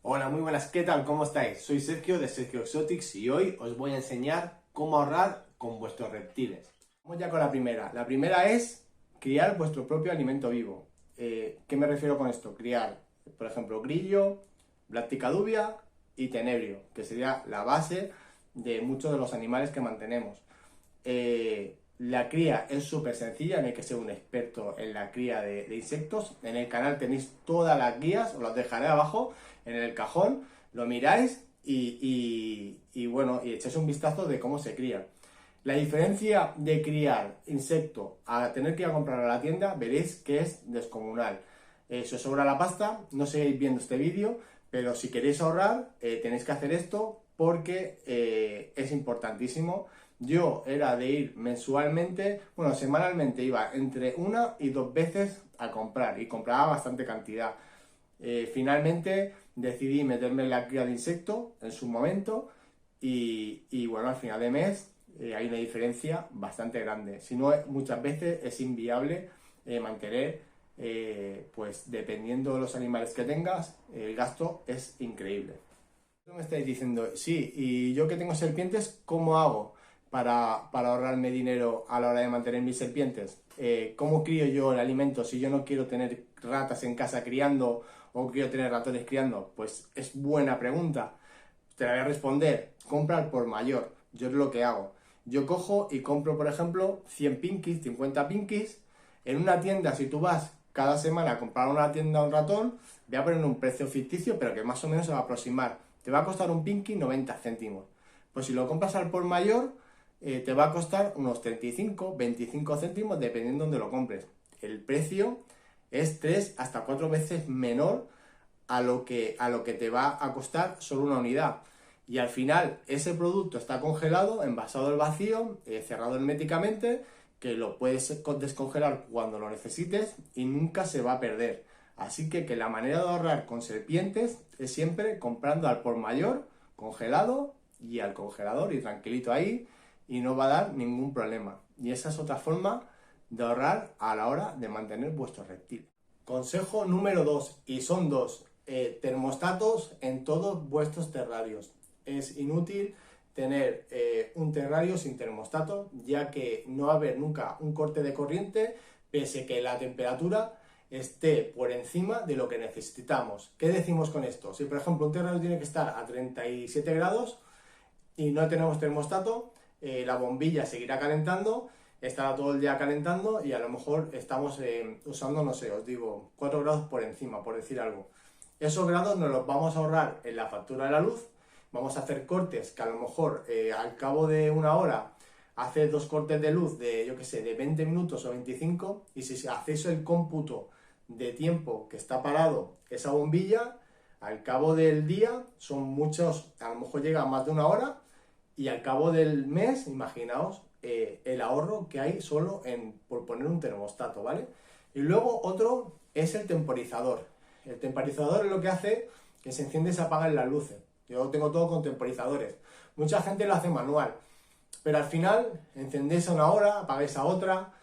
Hola, muy buenas, ¿qué tal? ¿Cómo estáis? Soy Sergio de Sergio Exotics y hoy os voy a enseñar cómo ahorrar con vuestros reptiles. Vamos ya con la primera. La primera es criar vuestro propio alimento vivo. ¿Qué me refiero con esto? Criar, por ejemplo, grillo, Bracticadubia y tenebrio, que sería la base de muchos de los animales que mantenemos. La cría es súper sencilla, no hay que ser un experto en la cría de insectos. En el canal tenéis todas las guías, os las dejaré abajo en el cajón, lo miráis y bueno, y echáis un vistazo de cómo se cría. La diferencia de criar insecto a tener que ir a comprar a la tienda, veréis que es descomunal. Si os sobra la pasta, no seguís viendo este vídeo, pero si queréis ahorrar, tenéis que hacer esto porque es importantísimo. Yo era de ir mensualmente, bueno, semanalmente iba entre una y dos veces a comprar y compraba bastante cantidad. Finalmente decidí meterme en la cría de insecto en su momento y bueno, al final de mes hay una diferencia bastante grande. Si no, muchas veces es inviable mantener, pues dependiendo de los animales que tengas, el gasto es increíble. Me estáis diciendo, sí, y yo que tengo serpientes, ¿cómo hago para ahorrarme dinero a la hora de mantener mis serpientes? ¿Cómo crío yo el alimento si yo no quiero tener ratas en casa criando o quiero tener ratones criando? Pues es buena pregunta. Te la voy a responder. Comprar por mayor. Yo es lo que hago. Yo cojo y compro, por ejemplo, 100 pinkies, 50 pinkies. En una tienda, si tú vas cada semana a comprar una tienda un ratón, voy a poner un precio ficticio, pero que más o menos se va a aproximar. Te va a costar un pinky 90 céntimos. Pues si lo compras al por mayor, te va a costar unos 35, 25 céntimos, dependiendo de dónde lo compres. El precio es 3 hasta 4 veces menor a lo que te va a costar solo una unidad. Y al final ese producto está congelado, envasado al vacío, cerrado herméticamente, que lo puedes descongelar cuando lo necesites y nunca se va a perder. Así que la manera de ahorrar con serpientes es siempre comprando al por mayor, congelado y al congelador y tranquilito ahí y no va a dar ningún problema. Y esa es otra forma de ahorrar a la hora de mantener vuestros reptiles. Consejo número 2, y son dos, termostatos en todos vuestros terrarios. Es inútil tener un terrario sin termostato, ya que no va a haber nunca un corte de corriente, pese que la temperatura esté por encima de lo que necesitamos. ¿Qué decimos con esto? Si por ejemplo un terrario tiene que estar a 37 grados y no tenemos termostato, la bombilla seguirá calentando, estará todo el día calentando y a lo mejor estamos usando, no sé, os digo, 4 grados por encima, por decir algo. Esos grados nos los vamos a ahorrar en la factura de la luz. Vamos a hacer cortes que a lo mejor al cabo de una hora hace dos cortes de luz de, yo qué sé, de 20 minutos o 25, y si hacéis el cómputo de tiempo que está parado esa bombilla, al cabo del día son muchos, a lo mejor llega a más de una hora, y al cabo del mes, imaginaos el ahorro que hay solo por poner un termostato, ¿vale? Y luego otro es el temporizador. El temporizador es lo que hace que se enciende y se apagan las luces. Yo tengo todo con temporizadores. Mucha gente lo hace manual, pero al final encendéis a una hora, apagáis a otra.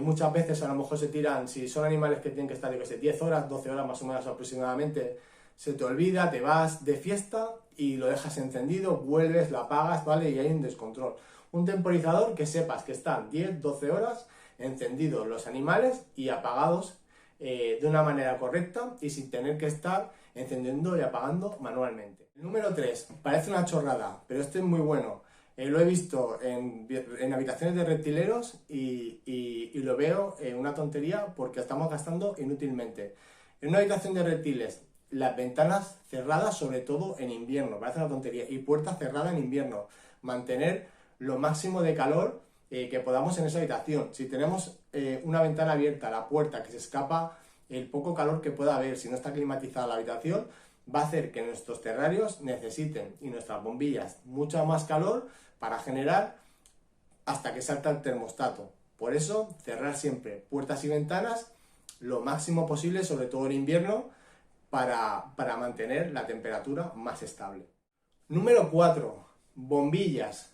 Muchas veces a lo mejor se tiran, si son animales que tienen que estar, yo que sé, 10 horas, 12 horas más o menos aproximadamente, se te olvida, te vas de fiesta y lo dejas encendido, vuelves, lo apagas, ¿vale? Y hay un descontrol. Un temporizador que sepas que están 10, 12 horas encendidos los animales y apagados de una manera correcta y sin tener que estar encendiendo y apagando manualmente. El número 3, parece una chorrada, pero este es muy bueno. Lo he visto en habitaciones de reptileros y lo veo una tontería porque estamos gastando inútilmente. En una habitación de reptiles, las ventanas cerradas, sobre todo en invierno, parece una tontería, y puertas cerradas en invierno. Mantener lo máximo de calor que podamos en esa habitación. Si tenemos una ventana abierta, la puerta que se escapa, el poco calor que pueda haber, si no está climatizada la habitación, va a hacer que nuestros terrarios necesiten y nuestras bombillas mucho más calor para generar hasta que salta el termostato. Por eso, cerrar siempre puertas y ventanas lo máximo posible, sobre todo en invierno, para mantener la temperatura más estable. Número 4. Bombillas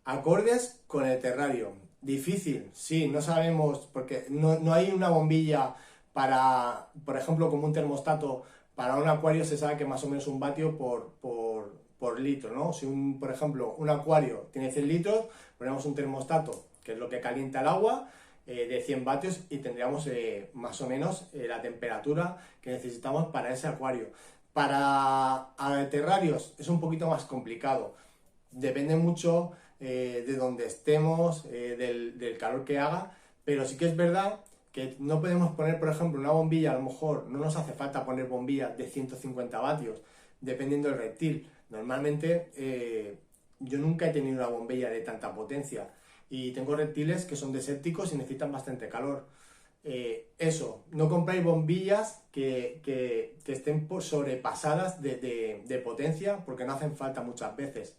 acordes con el terrario. Difícil, sí, no sabemos, porque no hay una bombilla para, por ejemplo, como un termostato para un acuario se sabe que más o menos 1 vatio por litro, ¿no? Si por ejemplo, un acuario tiene 100 litros, ponemos un termostato, que es lo que calienta el agua, de 100 vatios y tendríamos más o menos la temperatura que necesitamos para ese acuario. Para terrarios es un poquito más complicado, depende mucho de donde estemos, del calor que haga, pero sí que es verdad que no podemos poner, por ejemplo, una bombilla, a lo mejor no nos hace falta poner bombillas de 150 vatios, dependiendo del reptil. Normalmente yo nunca he tenido una bombilla de tanta potencia y tengo reptiles que son desérticos y necesitan bastante calor. No compráis bombillas que estén sobrepasadas de potencia porque no hacen falta muchas veces.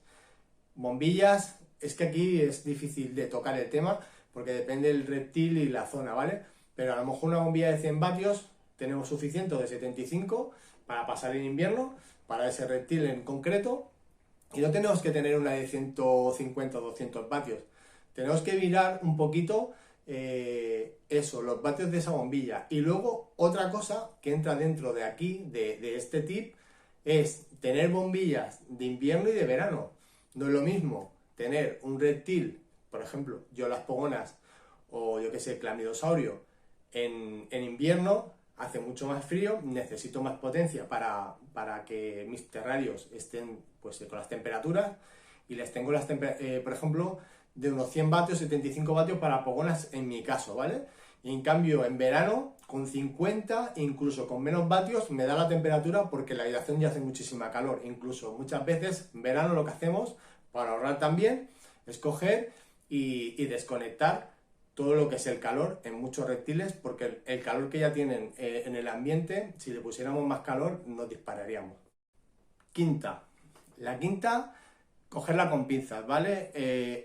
Bombillas, es que aquí es difícil de tocar el tema porque depende del reptil y la zona, ¿vale? Pero a lo mejor una bombilla de 100 vatios tenemos suficiente, o de 75 para pasar el invierno, para ese reptil en concreto, y no tenemos que tener una de 150 o 200 vatios. Tenemos que mirar un poquito los vatios de esa bombilla. Y luego otra cosa que entra dentro de aquí, de este tip, es tener bombillas de invierno y de verano. No es lo mismo tener un reptil, por ejemplo, yo las pogonas o yo que sé, clamidosaurio, en invierno hace mucho más frío, necesito más potencia para que mis terrarios estén pues, con las temperaturas y les tengo por ejemplo, de unos 100 vatios, 75 vatios para pogonas en mi caso, ¿vale? Y en cambio, en verano, con 50, incluso con menos vatios, me da la temperatura porque la habitación ya hace muchísima calor. Incluso muchas veces, en verano lo que hacemos, para ahorrar también, es coger y desconectar todo lo que es el calor en muchos reptiles, porque el calor que ya tienen en el ambiente, si le pusiéramos más calor, nos dispararíamos. Quinta. La quinta, cogerla con pinzas, ¿vale?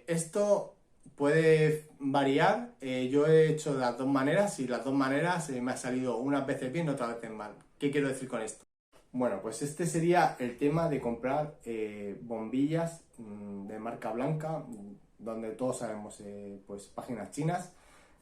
Esto puede variar. Yo he hecho de las dos maneras y las dos maneras me ha salido unas veces bien y otras veces mal. ¿Qué quiero decir con esto? Bueno, pues este sería el tema de comprar bombillas de marca blanca, donde todos sabemos, pues páginas chinas.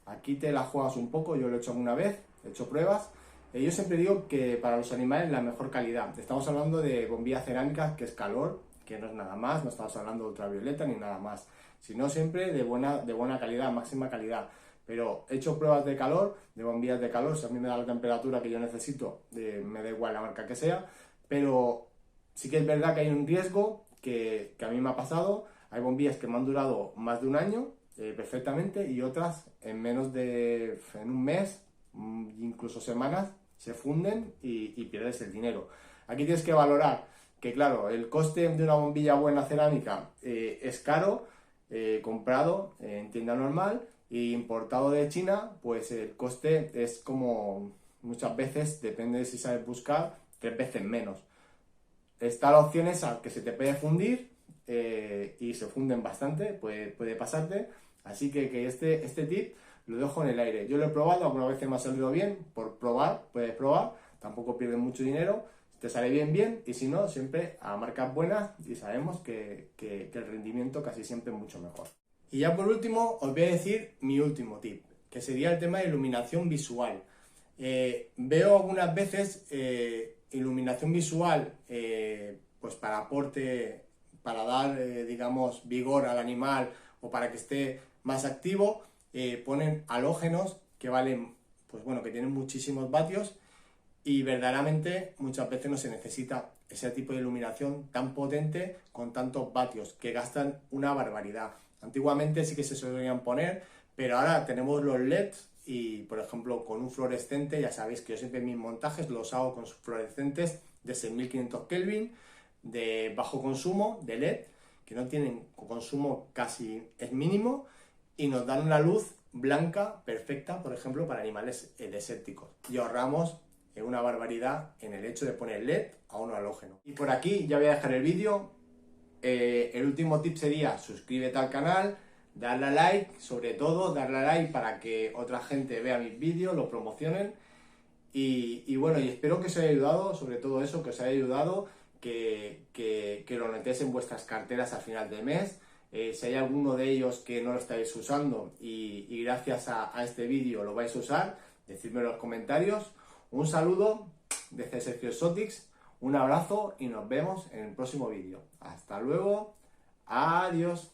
Aquí te la juegas un poco, yo lo he hecho alguna vez, he hecho pruebas. Yo siempre digo que para los animales la mejor calidad. Estamos hablando de bombillas cerámicas, que es calor, que no es nada más, no estamos hablando de ultravioleta ni nada más, sino siempre de buena calidad, máxima calidad. Pero he hecho pruebas de calor, de bombillas de calor, si a mí me da la temperatura que yo necesito, me da igual la marca que sea, pero sí que es verdad que hay un riesgo que a mí me ha pasado. Hay bombillas que me han durado más de un año perfectamente y otras en en un mes, incluso semanas, se funden y pierdes el dinero. Aquí tienes que valorar que, claro, el coste de una bombilla buena cerámica es caro, comprado en tienda normal, y importado de China, pues el coste es como muchas veces, depende de si sabes buscar, 3 veces menos. Está la opción esa que se te puede fundir y se funden bastante, puede pasarte. Así que este tip lo dejo en el aire. Yo lo he probado, algunas veces me ha salido bien, por probar, puedes probar, tampoco pierdes mucho dinero, te sale bien, y si no, siempre a marcas buenas y sabemos que el rendimiento casi siempre es mucho mejor. Y ya por último, os voy a decir mi último tip, que sería el tema de iluminación visual. Veo algunas veces iluminación visual pues para aporte, para dar, digamos, vigor al animal o para que esté más activo, ponen halógenos que valen, pues bueno, que tienen muchísimos vatios y verdaderamente muchas veces no se necesita ese tipo de iluminación tan potente con tantos vatios que gastan una barbaridad. Antiguamente sí que se solían poner, pero ahora tenemos los LEDs y, por ejemplo, con un fluorescente, ya sabéis que yo siempre mis montajes los hago con fluorescentes de 6500 Kelvin, de bajo consumo, de LED, que no tienen consumo casi, es mínimo, y nos dan una luz blanca perfecta, por ejemplo, para animales desérticos. Y ahorramos una barbaridad en el hecho de poner LED a un halógeno. Y por aquí ya voy a dejar el vídeo. El último tip sería suscríbete al canal, darle a like, sobre todo darle a like para que otra gente vea mis vídeos, lo promocionen y bueno, y espero que os haya ayudado, sobre todo eso, que os haya ayudado, que lo notéis en vuestras carteras a final de mes. Si hay alguno de ellos que no lo estáis usando y gracias a este vídeo lo vais a usar, decídmelo en los comentarios. Un saludo desde Sergio Exotics, un abrazo y nos vemos en el próximo vídeo. Hasta luego, adiós.